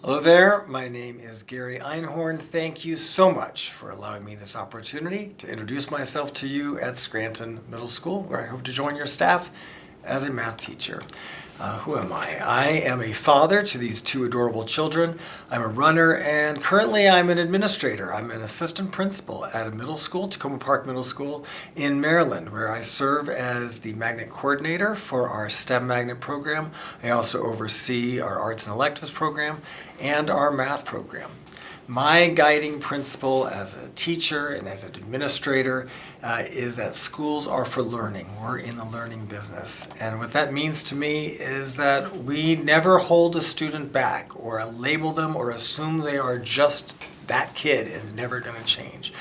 Hello there, my name is Gary Einhorn. Thank you so much for allowing me this opportunity to introduce myself to you at Scranton Middle School, where I hope to join your staff as a math teacher. Who am I? I am a father to these two adorable children. I'm a runner, and currently I'm an administrator. I'm an assistant principal at a middle school, Tacoma Park Middle School in Maryland, where I serve as the magnet coordinator for our STEM magnet program. I also oversee our arts and electives program and our math program. My guiding principle as a teacher and as an administrator is that schools are for learning. We're in the learning business. And what that means to me is that we never hold a student back or label them or assume they are just that kid and never going to change.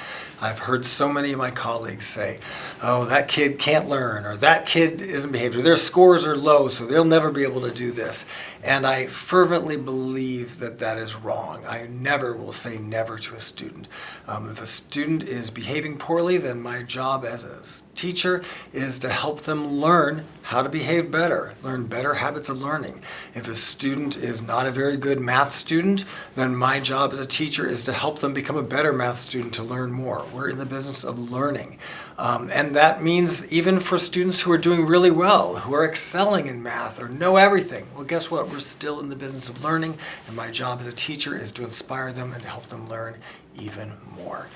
I've heard so many of my colleagues say, oh, that kid can't learn, or that kid isn't behaved, or their scores are low, so they'll never be able to do this. And I fervently believe that that is wrong. I never will say never to a student. If a student is behaving poorly, then my job as a teacher is to help them learn how to behave better, learn better habits of learning. If a student is not a very good math student, then my job as a teacher is to help them become a better math student to learn more. We're in the business of learning. And that means even for students who are doing really well, who are excelling in math or know everything, well, guess what? We're still in the business of learning, and my job as a teacher is to inspire them and to help them learn even more.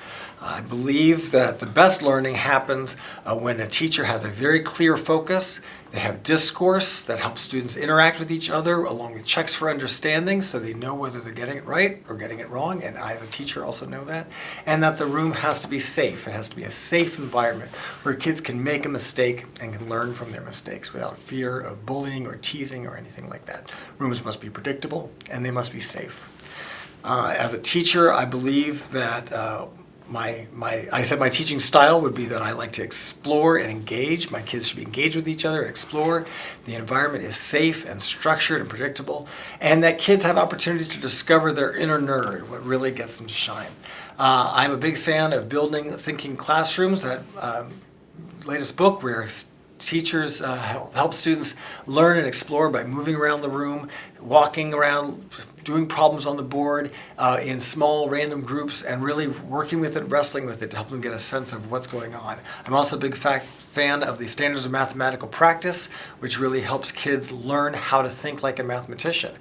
I believe that the best learning happens when a teacher has a very clear focus. They have discourse that helps students interact with each other along with checks for understanding, so they know whether they're getting it right or getting it wrong, and I as a teacher also know that. And that the room has to be safe. It has to be a safe environment where kids can make a mistake and can learn from their mistakes without fear of bullying or teasing or anything like that. Rooms must be predictable and they must be safe. As a teacher, I believe that my teaching style would be that I like to explore and engage. My kids should be engaged with each other and explore. The environment is safe and structured and predictable, and that kids have opportunities to discover their inner nerd, what really gets them to shine. I'm a big fan of building thinking classrooms. That latest book where teachers help students learn and explore by moving around the room, walking around, doing problems on the board in small random groups, and really working with it, wrestling with it to help them get a sense of what's going on. I'm also a big fan of the Standards of Mathematical Practice, which really helps kids learn how to think like a mathematician.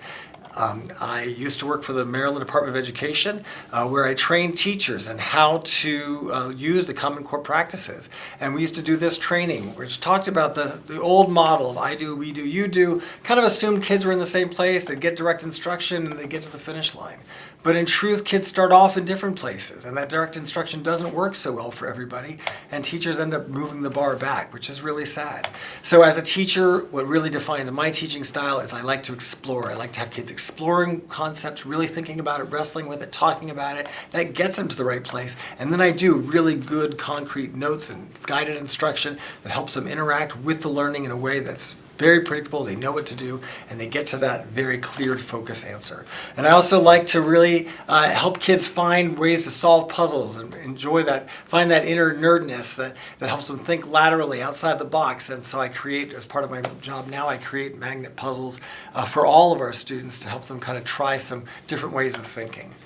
I used to work for the Maryland Department of Education, where I trained teachers in how to use the Common Core practices. And we used to do this training, which talked about the old model of I do, we do, you do, kind of assumed kids were in the same place, they'd get direct instruction, and they'd get to the finish line. But in truth, kids start off in different places, and that direct instruction doesn't work so well for everybody, and teachers end up moving the bar back, which is really sad. So as a teacher, what really defines my teaching style is I like to explore. I like to have kids exploring concepts, really thinking about it, wrestling with it, talking about it. That gets them to the right place. And then I do really good concrete notes and guided instruction that helps them interact with the learning in a way that's very predictable, they know what to do, and they get to that very clear focus answer. And I also like to really help kids find ways to solve puzzles and enjoy that, find that inner nerdness that helps them think laterally outside the box. And so I create, as part of my job now, I create magnet puzzles for all of our students to help them kind of try some different ways of thinking.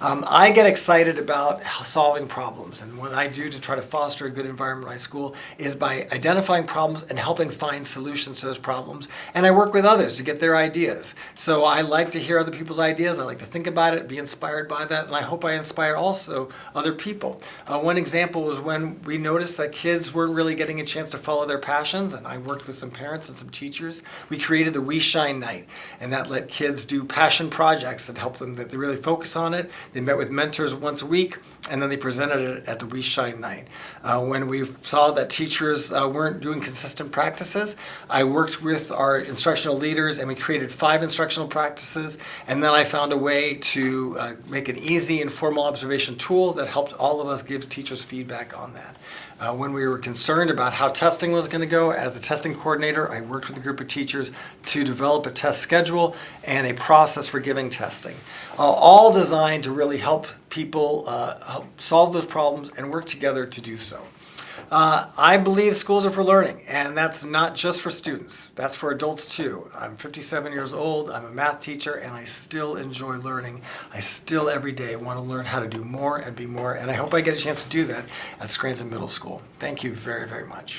I get excited about solving problems, and what I do to try to foster a good environment in my school is by identifying problems and helping find solutions to those problems, and I work with others to get their ideas. So I like to hear other people's ideas, I like to think about it, be inspired by that, and I hope I inspire also other people. One example was when we noticed that kids weren't really getting a chance to follow their passions, and I worked with some parents and some teachers. We created the We Shine Night, and that let kids do passion projects that help them, that they really focus on it. They met with mentors once a week, and then they presented it at the We Shine Night. When we saw that teachers weren't doing consistent practices, I worked with our instructional leaders and we created 5 instructional practices, and then I found a way to make an easy informal observation tool that helped all of us give teachers feedback on that. When we were concerned about how testing was going to go, as the testing coordinator, I worked with a group of teachers to develop a test schedule and a process for giving testing, all designed to really help people help solve those problems and work together to do so. I believe schools are for learning, and that's not just for students. That's for adults too. I'm 57 years old, I'm a math teacher, and I still enjoy learning. I still every day want to learn how to do more and be more, and I hope I get a chance to do that at Scranton Middle School. Thank you very, very much.